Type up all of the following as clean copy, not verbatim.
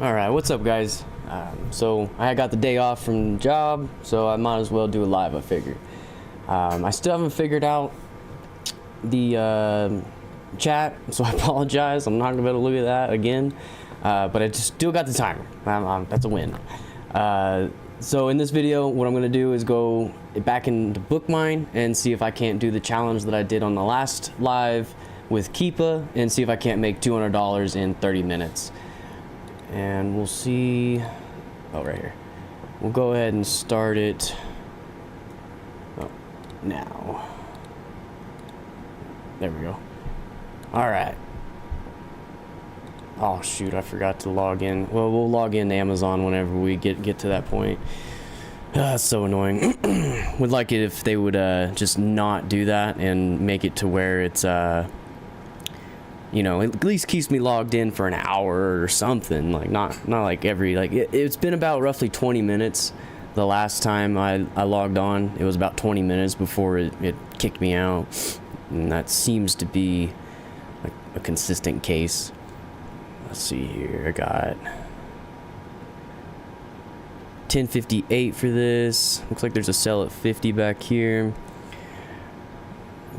Alright, what's up guys? So I got the day off from the job, so I might as well do a live, I figured. I still haven't figured out the chat, so I apologize. I'm not gonna be able to look at that again, but I just still got the timer. That's a win. So in this video, what I'm gonna do is go back into Bookmine and see if I can't do the challenge that I did on the last live with Keepa, and see if I can't make $200 in 30 minutes. And we'll see. Oh, right here. We'll go ahead and start it now. There we go. All right. Oh shoot, I forgot to log in. Well, we'll log in to Amazon whenever we get to that point. That's so annoying. Would like it if they would just not do that and make it to where it's you know, at least keeps me logged in for an hour or something. Like not like every, like it's been about roughly 20 minutes. The last time I logged on, it was about 20 minutes before it kicked me out. And that seems to be like a consistent case. Let's see here, I got 1058 for this. Looks like there's a sell at 50 back here.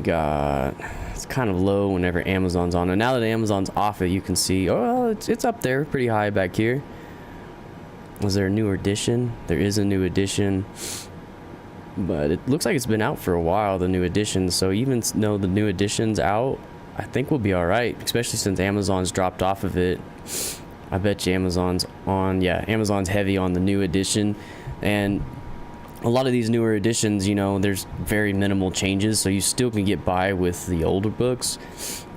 Got, it's kind of low whenever Amazon's on, and now that Amazon's off it, you can see, oh, it's up there pretty high back here. Was there a new edition? There is a new edition, but it looks like it's been out for a while, the new edition. So even though the new edition's out, I think we'll be all right, especially since Amazon's dropped off of it. I bet you Amazon's on, yeah, Amazon's heavy on the new edition. And a lot of these newer editions, you know, there's very minimal changes, so you still can get by with the older books.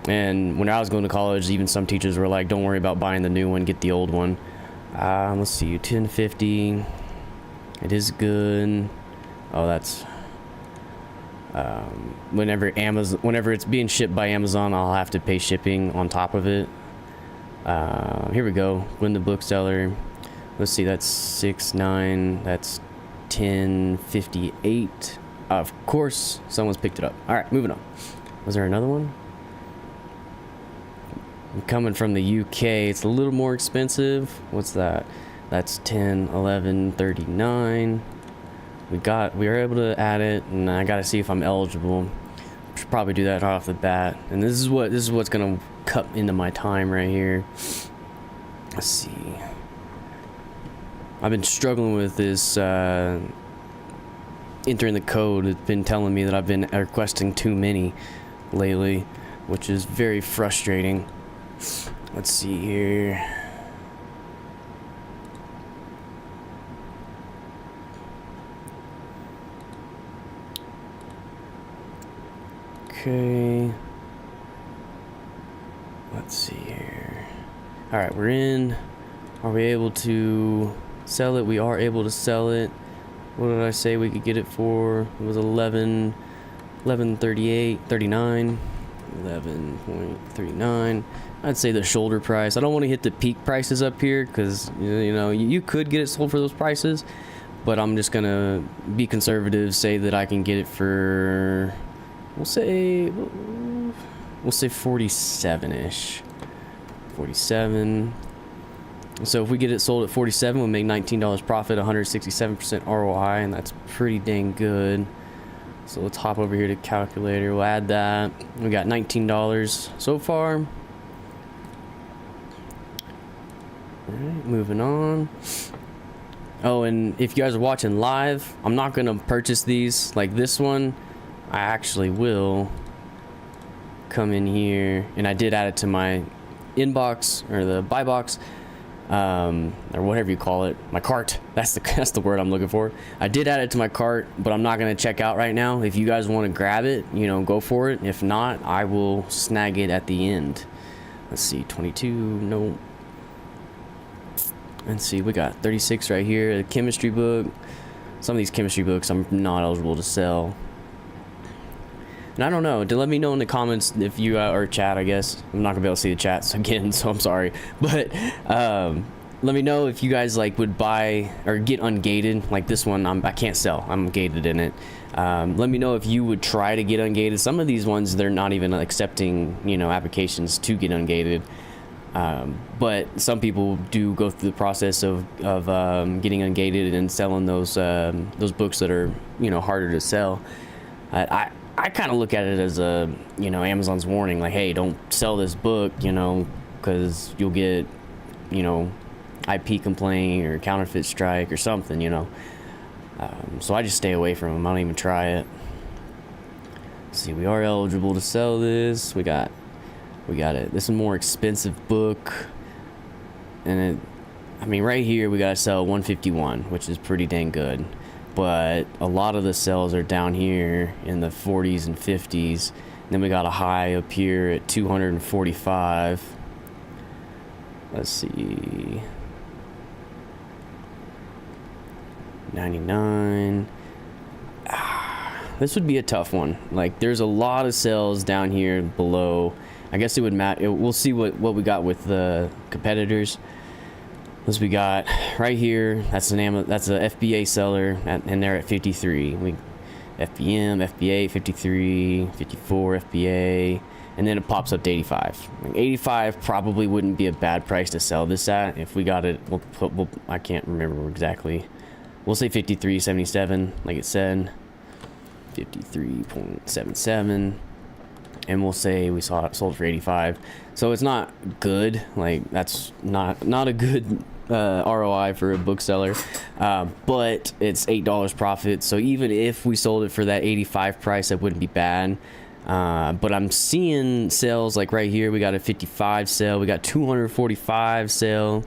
And when I was going to college, even some teachers were like, don't worry about buying the new one, get the old one. Let's see, 1050. It is good. Oh, that's whenever it's being shipped by Amazon, I'll have to pay shipping on top of it. Here we go. Win the bookseller. Let's see, that's 6.9. That's 1058. Of course, someone's picked it up. All right, moving on. Was there another one? I'm coming from the UK. It's a little more expensive. What's that? That's 10, 11, 39. We were able to add it, and I gotta see if I'm eligible. Should probably do that right off the bat. And this is what's gonna cut into my time right here. Let's see. I've been struggling with this entering the code. It's been telling me that I've been requesting too many lately, which is very frustrating. Let's see here. Okay. Let's see here. All right, we're in. Are we able to sell it? We are able to sell it. What did I say we could get it for? It was 11.38, 39, 11.39. I'd say the shoulder price. I don't want to hit the peak prices up here because you know you could get it sold for those prices, but I'm just gonna be conservative. Say that I can get it for, we'll say 47-ish, 47. So if we get it sold at 47, we'll make $19 profit, 167% ROI, and that's pretty dang good. So let's hop over here to calculator. We'll add that. We got $19 so far. All right, moving on. Oh, and if you guys are watching live, I'm not gonna purchase these like this one. I actually will come in here, and I did add it to my inbox or the buy box. Or whatever you call it, my cart. That's the word I'm looking for. I did add it to my cart, but I'm not gonna check out right now. If you guys want to grab it, you know, go for it. If not, I will snag it at the end. Let's see, 22. No. Let's see, we got 36 right here. A chemistry book. Some of these chemistry books I'm not eligible to sell. And I don't know. Let me know in the comments if you or chat. I guess I'm not gonna be able to see the chats again, so I'm sorry. But let me know if you guys like would buy or get ungated. Like this one, I can't sell. I'm gated in it. Let me know if you would try to get ungated. Some of these ones, they're not even accepting, you know, applications to get ungated. But some people do go through the process of getting ungated and selling those books that are, you know, harder to sell. I kind of look at it as a, you know, Amazon's warning, like, hey, don't sell this book, you know, because you'll get, you know, IP complaint or counterfeit strike or something, you know. So I just stay away from them. I don't even try it. Let's see, we are eligible to sell this. We got it. This is a more expensive book, and I mean, right here we gotta sell 151, which is pretty dang good. But a lot of the sales are down here in the 40s and 50s. And then we got a high up here at 245. Let's see. 99. This would be a tough one. Like, there's a lot of sales down here below. I guess it would matter. We'll see what we got with the competitors. As we got right here, that's a FBA seller, and they're at 53. FBM, FBA, 53, 54, FBA, and then it pops up to 85. 85 probably wouldn't be a bad price to sell this at. If we got it, I can't remember exactly. We'll say 53.77, like it said, 53.77, and we'll say we sold for 85. So it's not good. Like, that's not a good ROI for a bookseller, but it's $8 profit. So even if we sold it for that 85 price, that wouldn't be bad. But I'm seeing sales like right here. We got a 55 sale. We got 245 sale.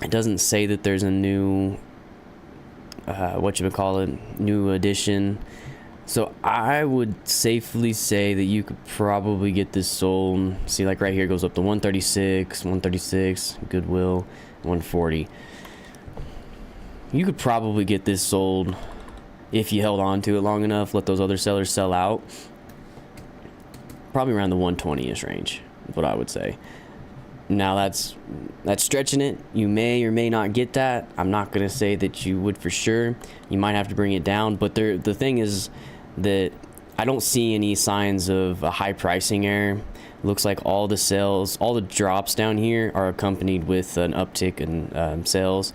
It doesn't say that there's a new, new edition. So I would safely say that you could probably get this sold. See, like right here, it goes up to 136, Goodwill, 140. You could probably get this sold if you held on to it long enough, let those other sellers sell out. Probably around the 120-ish range, is what I would say. Now that's stretching it. You may or may not get that. I'm not gonna say that you would for sure. You might have to bring it down, but the thing is that I don't see any signs of a high pricing error. Looks like all the sales, all the drops down here are accompanied with an uptick in sales.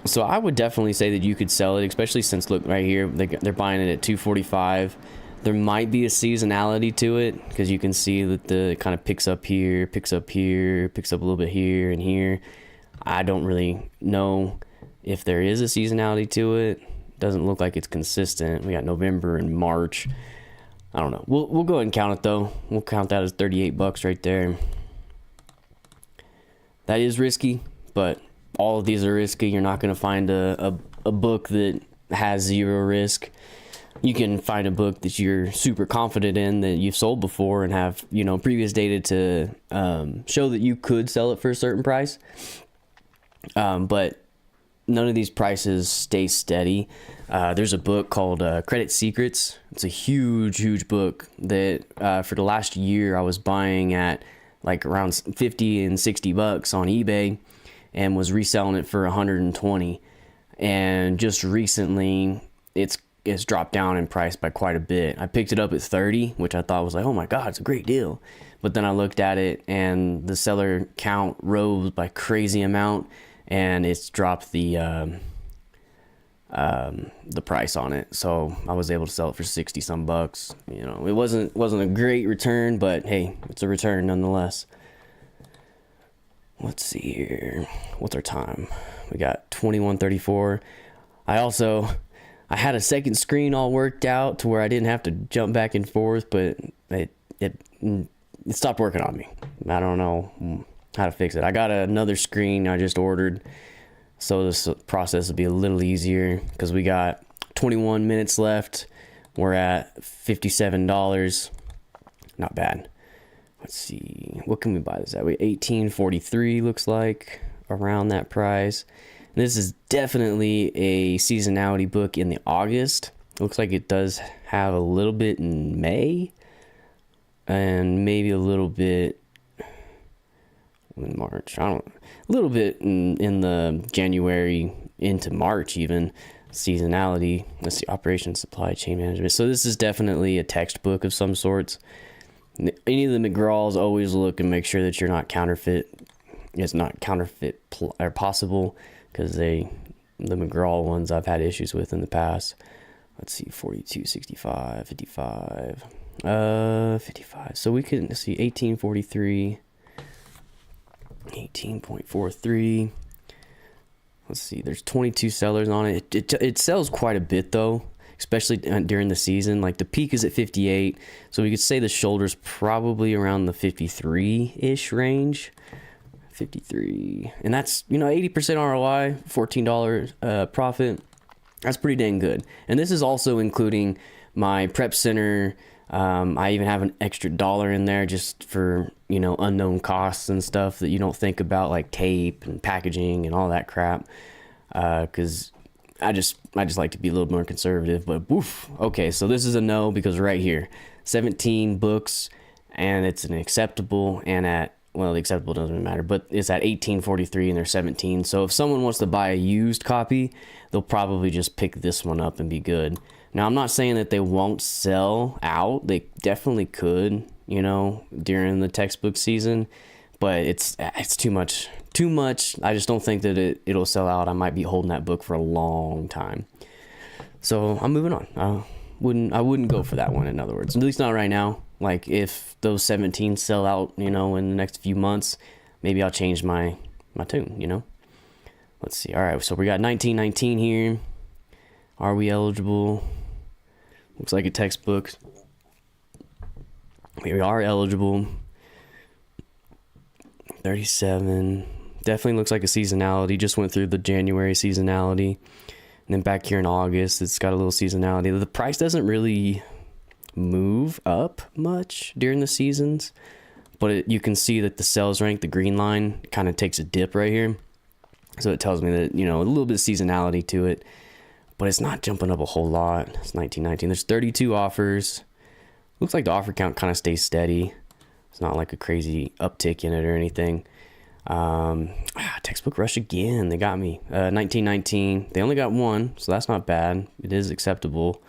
So I would definitely say that you could sell it, especially since, look right here, they're buying it at 245. There might be a seasonality to it, because you can see that it kind of picks up here, picks up here, picks up a little bit here and here. I don't really know if there is a seasonality to it. Doesn't look like it's consistent. We got November and March. I don't know. We'll go ahead and count it though. We'll count that as $38 right there. That is risky, but all of these are risky. You're not going to find a book that has zero risk. You can find a book that you're super confident in, that you've sold before and have, you know, previous data to show that you could sell it for a certain price. But none of these prices stay steady. There's a book called Credit Secrets. It's a huge book that for the last year I was buying at like around 50 and $60 on eBay and was reselling it for 120. And just recently it's dropped down in price by quite a bit. I picked it up at 30, which I thought was like, oh my God, it's a great deal. But then I looked at it and the seller count rose by crazy amount, and it's dropped the price on it. So I was able to sell it for 60 some bucks. You know, it wasn't a great return, but hey, it's a return nonetheless. Let's see here. What's our time? We got 21:34. I had a second screen all worked out to where I didn't have to jump back and forth, but it stopped working on me. I don't know how to fix it. I got another screen I just ordered, so this process will be a little easier, because we got 21 minutes left. We're at $57. Not bad. Let's see, what can we buy this at? $18.43 looks like, around that price. And this is definitely a seasonality book in the August. Looks like it does have a little bit in May and maybe a little bit in March. A little bit in the January into March even. Seasonality. Let's see, operations, supply chain management. So this is definitely a textbook of some sorts. Any of the McGraws, always look and make sure that you're not counterfeit. It's not counterfeit or possible, because the McGraw ones I've had issues with in the past. Let's see, 42, 65, 55, 55. So we can see 1843, 18.43. Let's see, there's 22 sellers on it. It sells quite a bit though, especially during the season. Like the peak is at 58, so we could say the shoulder's probably around the 53-ish range. 53, and that's, you know, 80% ROI, $14 profit. That's pretty dang good. And this is also including my prep center. I even have an extra $1 in there just for, you know, unknown costs and stuff that you don't think about, like tape and packaging and all that crap. Because I just like to be a little more conservative. But woof. Okay, so this is a no, because right here, 17 books, and it's an acceptable, and at, well, the acceptable doesn't matter, but it's at 1843 and they're 17. So if someone wants to buy a used copy, they'll probably just pick this one up and be good. Now, I'm not saying that they won't sell out. They definitely could, you know, during the textbook season, but it's too much. Too much. I just don't think that it'll sell out. I might be holding that book for a long time. So I'm moving on. I wouldn't go for that one, in other words. At least not right now. Like, if those 17 sell out, you know, in the next few months, maybe I'll change my tune, you know. Let's see. All right, so we got 1919 here. Are we eligible? Looks like a textbook. We are eligible. 37. Definitely looks like a seasonality. Just went through the January seasonality. And then back here in August, it's got a little seasonality. The price doesn't really move up much during the seasons, but you can see that the sales rank, the green line, kind of takes a dip right here. So it tells me that, you know, a little bit of seasonality to it, but it's not jumping up a whole lot. It's 1919. There's 32 offers. Looks like the offer count kind of stays steady. It's not like a crazy uptick in it or anything. Textbook rush again. They got me. 1919. They only got one, so that's not bad. It is acceptable.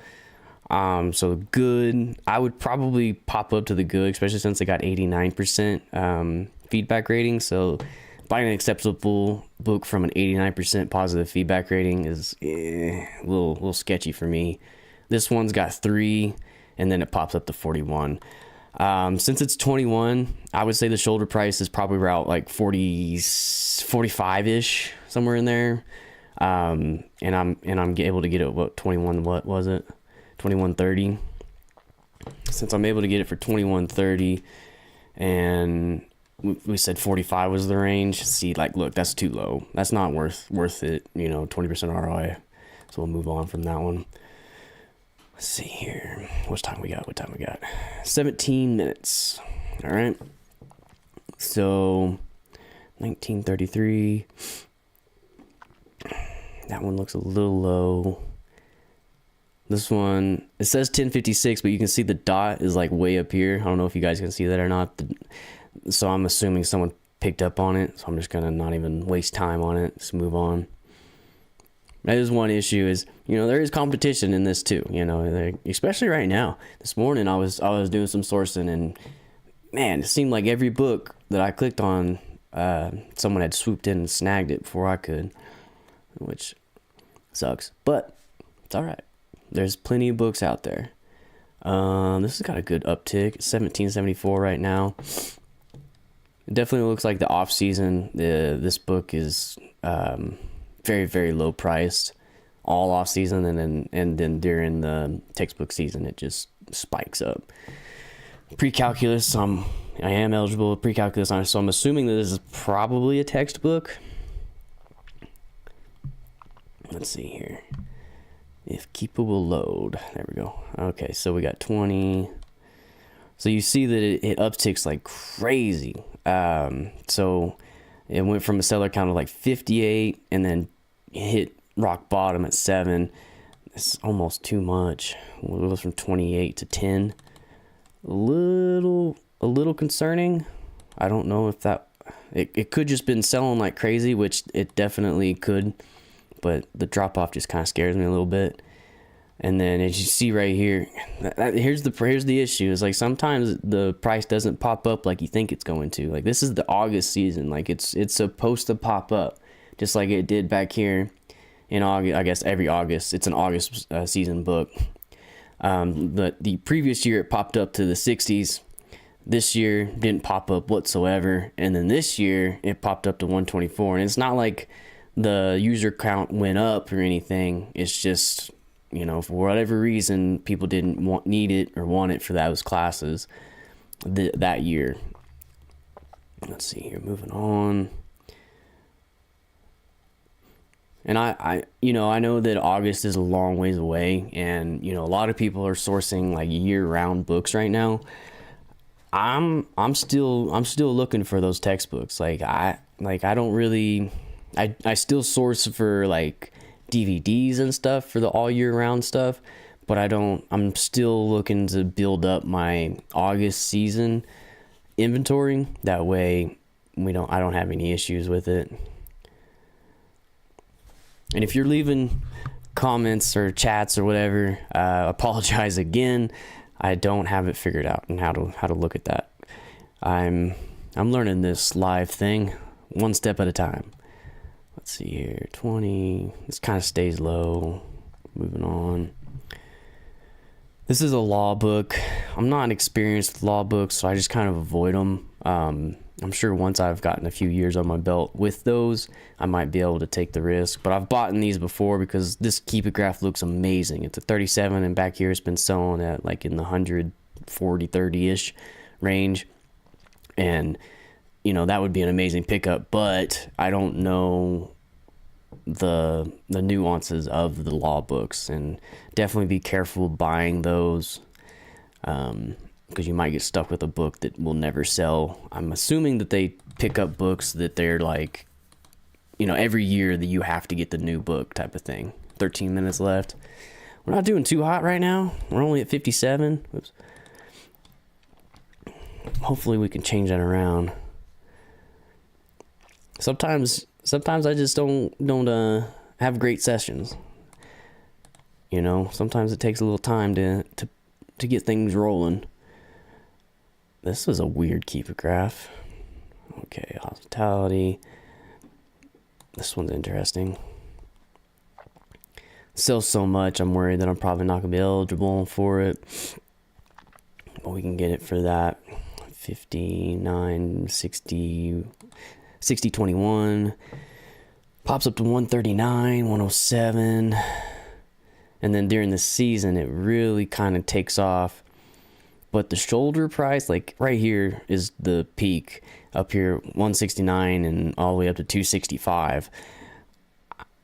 So good. I would probably pop up to the good, especially since they got 89% feedback rating. So buying an acceptable book from an 89% positive feedback rating is a little sketchy for me. This one's got 3, and then it pops up to 41. Since it's 21, I would say the shoulder price is probably around like 45-ish, somewhere in there. And I'm able to get it, what, 21, what was it? 21.30. Since I'm able to get it for 21.30, and we said 45 was the range. See, like, look, that's too low. That's not worth it. You know, 20% ROI. So we'll move on from that one. Let's see here. What time we got? 17 minutes. All right. So 1933. That one looks a little low. This one, it says 1056, but you can see the dot is like way up here. I don't know if you guys can see that or not. So I'm assuming someone picked up on it. So I'm just going to not even waste time on it. Just move on. That is one issue, is, you know, there is competition in this too, you know, especially right now. This morning I was doing some sourcing, and man, it seemed like every book that I clicked on, someone had swooped in and snagged it before I could, which sucks, but it's all right. There's plenty of books out there. This has got a good uptick. It's 1774 right now. It definitely looks like the off season. This book is very, very low priced all off season, and then during the textbook season it just spikes up. Pre-calculus, I am eligible with pre-calculus, so I'm assuming that this is probably a textbook. Let's see here. If Keepa will load. There we go. Okay, so we got 20. So you see that it upticks like crazy. So it went from a seller count of like 58 and then hit rock bottom at 7. It's almost too much. It goes from 28 to 10. A little concerning. I don't know if that... It could just been selling like crazy, which it definitely could. But the drop-off just kind of scares me a little bit. And then as you see right here, here's the issue is like sometimes the price doesn't pop up like you think it's going to. Like this is the August season, like it's supposed to pop up just like it did back here in August. I guess every August it's an August season book. But the previous year it popped up to the 60s. This year didn't pop up whatsoever, and then this year it popped up to 124. And it's not like the user count went up or anything. It's just, you know, for whatever reason, people didn't need it or want it for those classes that year. Let's see here, moving on. And I know that August is a long ways away, and you know a lot of people are sourcing like year-round books right now. I'm still looking for those textbooks. I still source for like DVDs and stuff for the all year round stuff, but I'm still looking to build up my August season inventory. That way I don't have any issues with it. And if you're leaving comments or chats or whatever, apologize again. I don't have it figured out and how to look at that. I'm learning this live thing one step at a time. Let's see here, 20. This kind of stays low. Moving on. This is a law book. I'm not experienced with law books, so I just kind of avoid them. I'm sure once I've gotten a few years on my belt with those, I might be able to take the risk. But I've bought in these before because this Keep It graph looks amazing. It's a 37, and back here it's been selling at like in the 140, 30-ish range. And, you know, that would be an amazing pickup. But I don't know the nuances of the law books. And definitely be careful buying those. Because you might get stuck with a book that will never sell. I'm assuming that they pick up books that they're like, you know, every year that you have to get the new book type of thing. 13 minutes left. We're not doing too hot right now. We're only at 57. Oops. Hopefully we can change that around. Sometimes I just don't have great sessions. You know, sometimes it takes a little time to get things rolling. This was a weird Keep It graph. Okay, hospitality. This one's interesting. Sells so much, I'm worried that I'm probably not going to be eligible for it. But we can get it for that. 59, 60, 60, 21. Pops up to 139, 107. And then during the season, it really kind of takes off. But the shoulder price, like right here is the peak. Up here, 169 and all the way up to 265.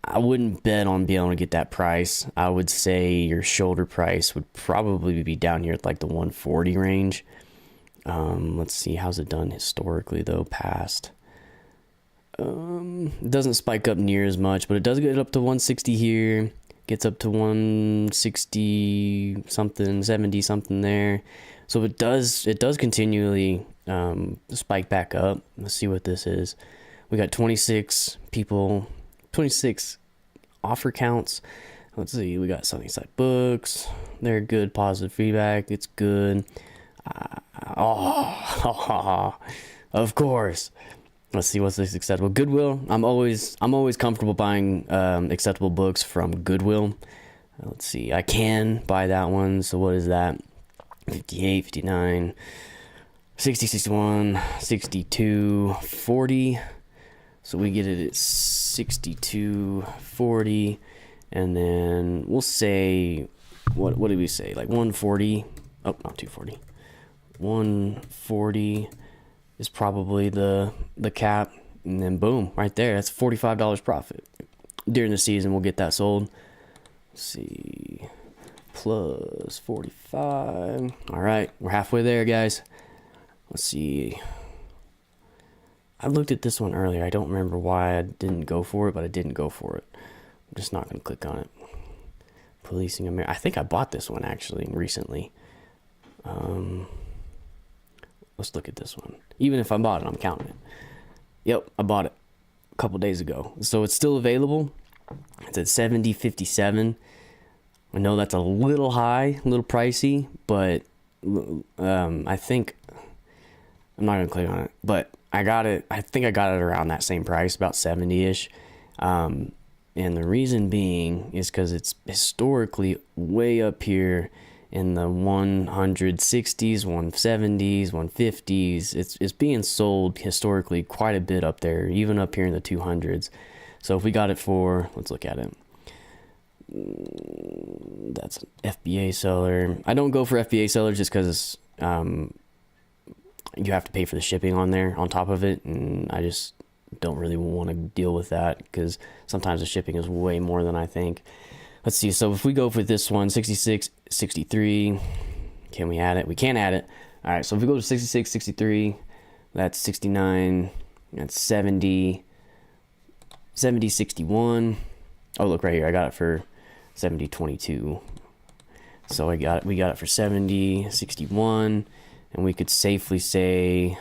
I wouldn't bet on being able to get that price. I would say your shoulder price would probably be down here at like the 140 range. Let's see, how's it done historically though, past. It doesn't spike up near as much, but it does get up to 160 here. Gets up to 160 something, 70 something there. So it does continually spike back up. Let's see what this is. We got 26 people, 26 offer counts. Let's see, we got Sunnyside Books. They're good, positive feedback. It's good. Of course. Let's see what's this acceptable. Goodwill. I'm always comfortable buying acceptable books from Goodwill. Let's see. I can buy that one. So what is that? 58, 59, 60, 61, 62, 40. So we get it at 62, 40. And then we'll say, what did we say? Like 140. Oh, not 240. 140 is probably the cap. And then boom, right there. That's $45 profit. During the season, we'll get that sold. Let's see. Plus 45. All right, we're halfway there, guys. Let's see. I looked at this one earlier. I don't remember why I didn't go for it, but I didn't go for it. I'm just not going to click on it. Policing America. I think I bought this one actually recently. Let's look at this one. Even if I bought it, I'm counting it. Yep, I bought it a couple days ago. So it's still available. It's at 70.57. I know that's a little high, a little pricey, but I think I'm not gonna click on it, but I got it. I think I got it around that same price, about 70-ish. And the reason being is because it's historically way up here in the 160s, 170s, 150s. It's being sold historically quite a bit up there, even up here in the 200s. So if we got it for, let's look at it. That's an FBA seller. I don't go for FBA sellers just because you have to pay for the shipping on there on top of it, and I just don't really want to deal with that because sometimes the shipping is way more than I think. Let's see. So if we go for this one, 66, 63, can we add it? We can't add it. All right. So if we go to 66, 63, that's 69, that's 70, 70, 61. Oh, look right here. I got it for 70, 22. So we got it for 70, 61, and we could safely say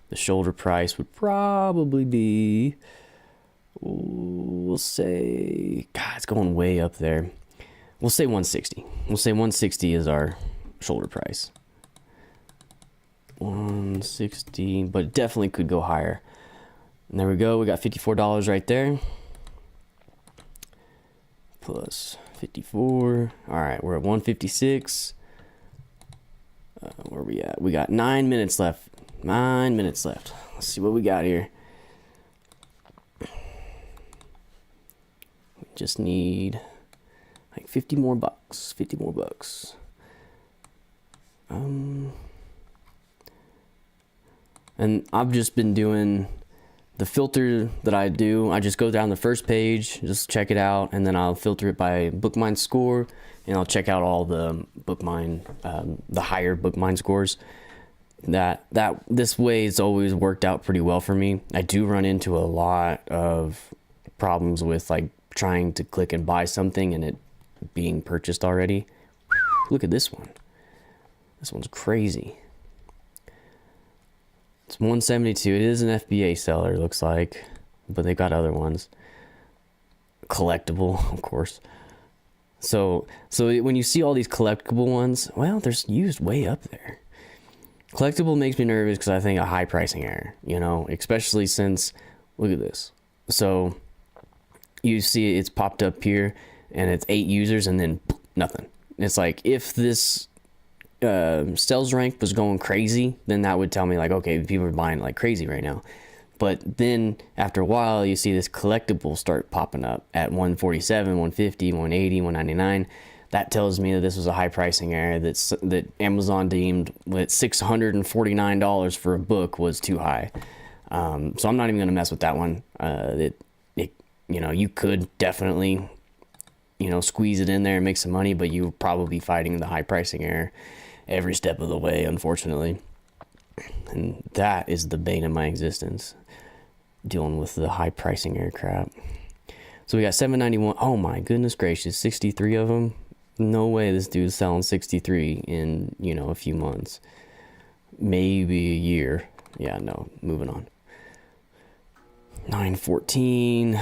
the shoulder price would probably be, we'll say, God, it's going way up there. We'll say 160. We'll say 160 is our shoulder price. 160, but it definitely could go higher. And there we go. We got $54 right there. Plus 54. All right, we're at 156. Where are we at? We got 9 minutes left. 9 minutes left. Let's see what we got here. We just need like 50 more bucks. 50 more bucks. And I've just been doing the filter that I do. I just go down the first page, just check it out, and then I'll filter it by Bookmine score, and I'll check out all the Bookmine, the higher Bookmine scores. This way it's always worked out pretty well for me. I do run into a lot of problems with like trying to click and buy something and it being purchased already. Look at this one. This one's crazy. It's 172. It is an FBA seller, looks like, but they got other ones. Collectible, of course. So when you see all these collectible ones, well, they're used way up there. Collectible makes me nervous because I think a high pricing error, you know, especially since, look at this. So you see it's popped up here and it's 8 users and then nothing. It's like if this sales rank was going crazy, then that would tell me like, okay, people are buying like crazy right now. But then after a while, you see this collectible start popping up at 147, 150, 180, 199. That tells me that this was a high pricing error, that Amazon deemed with $649 for a book was too high. So I'm not even going to mess with that one. You know, you could definitely, you know, squeeze it in there and make some money, but you're probably fighting the high pricing error every step of the way, unfortunately. And that is the bane of my existence, dealing with the high pricing error crap. So we got 791. Oh my goodness gracious, 63 of them. No way this dude's selling 63 in, you know, a few months, maybe a year. Yeah, no, moving on. 914.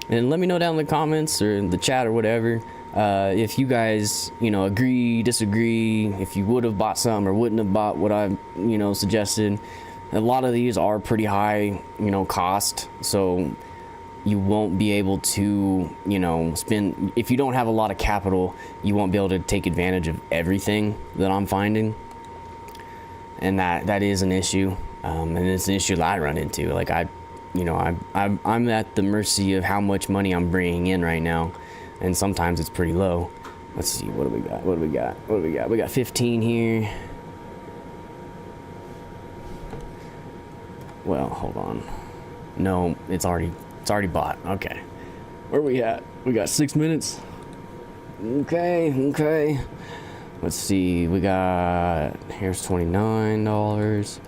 And let me know down in the comments or in the chat or whatever, if you guys, you know, agree, disagree, if you would have bought some or wouldn't have bought what I, you know, suggested. A lot of these are pretty high, you know, cost, so you won't be able to, you know, spend, if you don't have a lot of capital, you won't be able to take advantage of everything that I'm finding. And that is an issue, and it's an issue that I run into. Like I'm at the mercy of how much money I'm bringing in right now, and sometimes it's pretty low. Let's see, what do we got? We got 15 here. Well, hold on. No, it's already bought. Okay. Where are we at? We got 6 minutes. Okay. Let's see. We got, here's $29.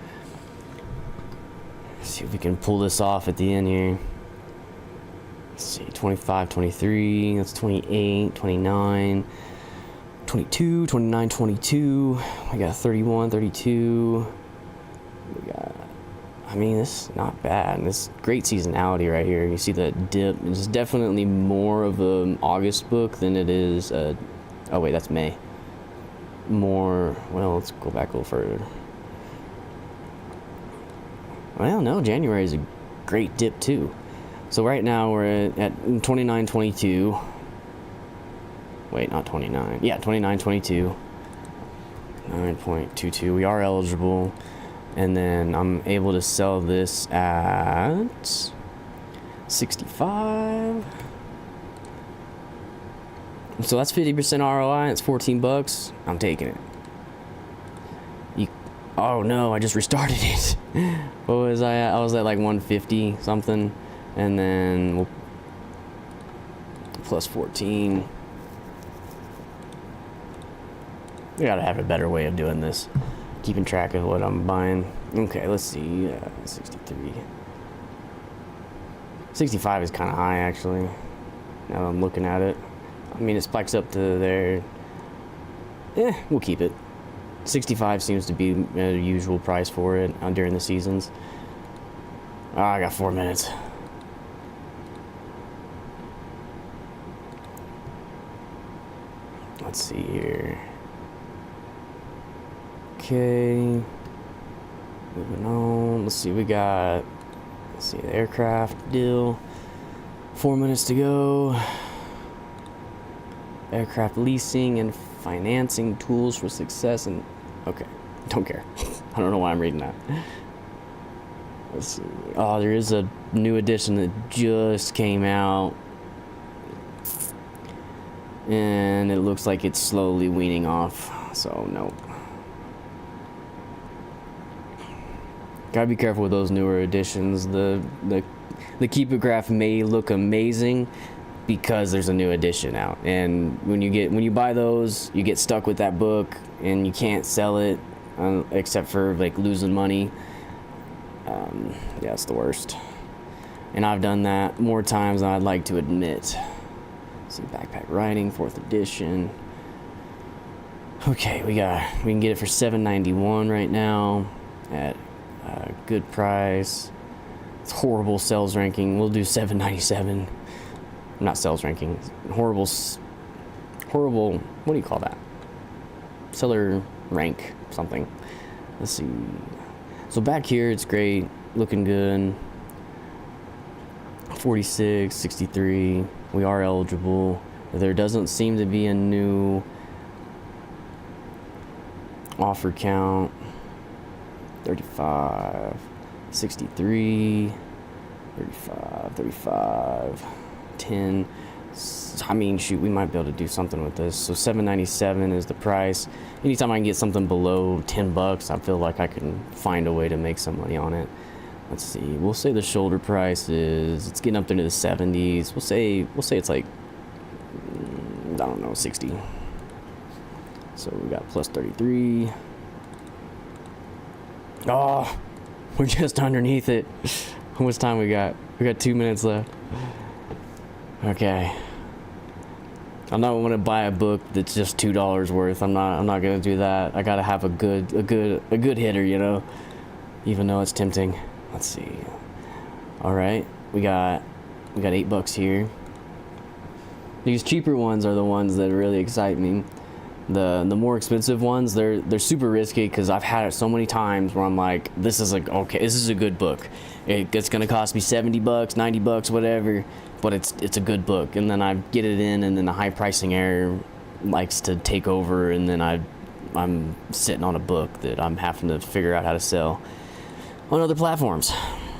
Let's see if we can pull this off at the end here. Let's see, 25, 23, that's 28, 29, 22, 29, 22. We got 31, 32. We got I mean, this is not bad. This great seasonality right here. You see that dip. It's definitely more of an August book than it is. Oh wait, that's May. More. Well, let's go back a little further. Well, no, January is a great dip too. So right now we're at 29.22. Wait, not 29. Yeah, 29.22. 9.22. We are eligible. And then I'm able to sell this at 65. So that's 50% ROI. It's $14. I'm taking it. Oh no, I just restarted it. What was I at? I was at like 150 something. And then we'll plus 14. We gotta have a better way of doing this. Keeping track of what I'm buying. Okay, let's see. 63. 65 is kind of high, actually. Now that I'm looking at it. I mean, it spikes up to there. We'll keep it. 65 seems to be the usual price for it during the seasons. Oh, I got 4 minutes. Let's see here. Okay. Moving on. Let's see, we got, let's see, the aircraft deal. 4 minutes to go. Aircraft leasing and financing tools for success and, okay, don't care. I don't know why I'm reading that. Let's see. Oh, there is a new edition that just came out. And it looks like it's slowly weaning off, so nope. Gotta be careful with those newer editions. The Keep It graph may look amazing because there's a new edition out, and when you buy those, you get stuck with that book and you can't sell it except for like losing money. Yeah, it's the worst. And I've done that more times than I'd like to admit. Let's see, backpack writing, 4th edition. Okay, we can get it for $7.91 right now at a good price. It's horrible sales ranking. We'll do $7.97. Not sales ranking. Horrible. What do you call that? Seller rank something. Let's see. So back here, it's great, looking good. 46, 63. We are eligible. There doesn't seem to be a new offer count. 35, 63, 35, 10. I mean, shoot, we might be able to do something with this. So $7.97 is the price. Anytime I can get something below $10, I feel like I can find a way to make some money on it. Let's see. We'll say the shoulder price is, it's getting up into the 70s. We'll say it's like, I don't know, 60. So we got plus 33. Oh, we're just underneath it. How much time we got? We got 2 minutes left. Okay. I'm not going to buy a book that's just $2 worth. I'm not going to do that. I got to have a good hitter, you know, even though it's tempting. Let's see. All right. We got $8 here. These cheaper ones are the ones that really excite me. The more expensive ones, they're super risky because I've had it so many times where I'm like, this is like, okay, this is a good book. It's gonna cost me $70, $90, whatever, but it's a good book. And then I get it in, and then the high pricing error likes to take over, and then I'm sitting on a book that I'm having to figure out how to sell on other platforms,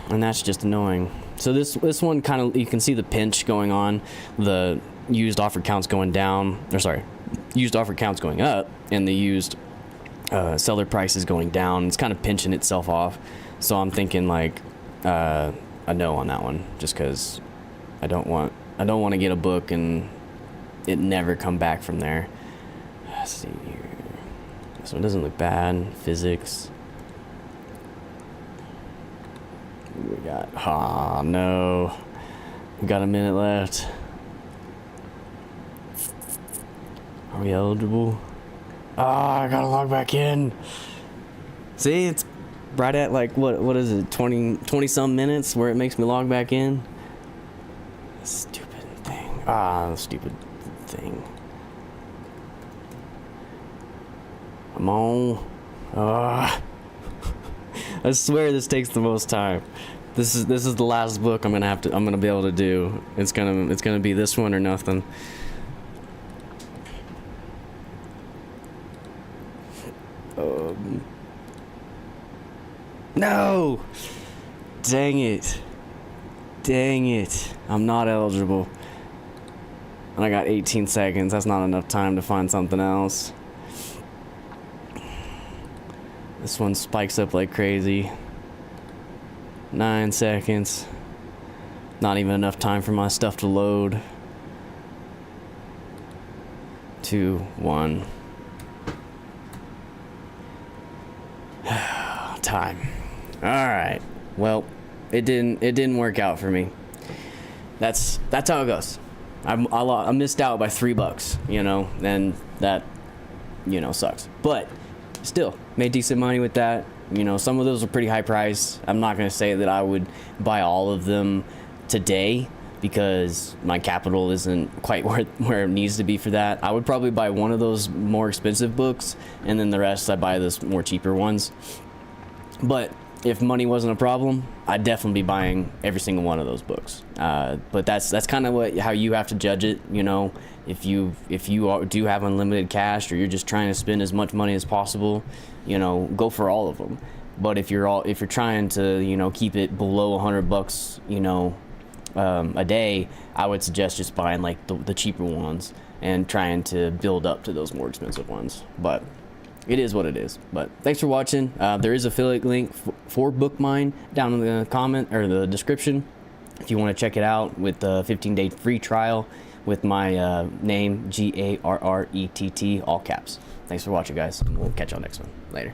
and that's just annoying. So this one kind of, you can see the pinch going on. The used offer count's going down, or sorry, used offer count's going up, and the used seller price is going down. It's kind of pinching itself off. So I'm thinking like a no on that one, just because I don't want to get a book and it never come back from there. Let's see here. This one doesn't look bad. Physics. We got, oh no, we got a minute left. Are we eligible? Ah, I gotta log back in. See, it's right at like what is it, 20 some minutes where it makes me log back in. Stupid thing. Stupid thing. Come on. I swear this takes the most time. This is the last book I'm gonna be able to do. It's gonna be this one or nothing. No! Dang it. Dang it. I'm not eligible. And I got 18 seconds. That's not enough time to find something else. This one spikes up like crazy. 9 seconds. Not even enough time for my stuff to load. 2, 1. Time. Alright. Well, it didn't work out for me. That's how it goes. I missed out by $3, you know, and that, you know, sucks. But still, made decent money with that. You know, some of those are pretty high price. I'm not going to say that I would buy all of them today because my capital isn't quite where it needs to be for that. I would probably buy one of those more expensive books, and then the rest I buy those more cheaper ones. But if money wasn't a problem, I'd definitely be buying every single one of those books. But that's kind of how you have to judge it. You know, if you do have unlimited cash, or you're just trying to spend as much money as possible, you know, go for all of them. But if you're trying to, you know, keep it below $100, you know, a day, I would suggest just buying like the cheaper ones and trying to build up to those more expensive ones. But it is what it is. But thanks for watching. There is affiliate link for Bookmine down in the comment or the description if you want to check it out with the 15-day free trial with my name, GARRETT, all caps. Thanks for watching, guys. We'll catch y'all next one. Later.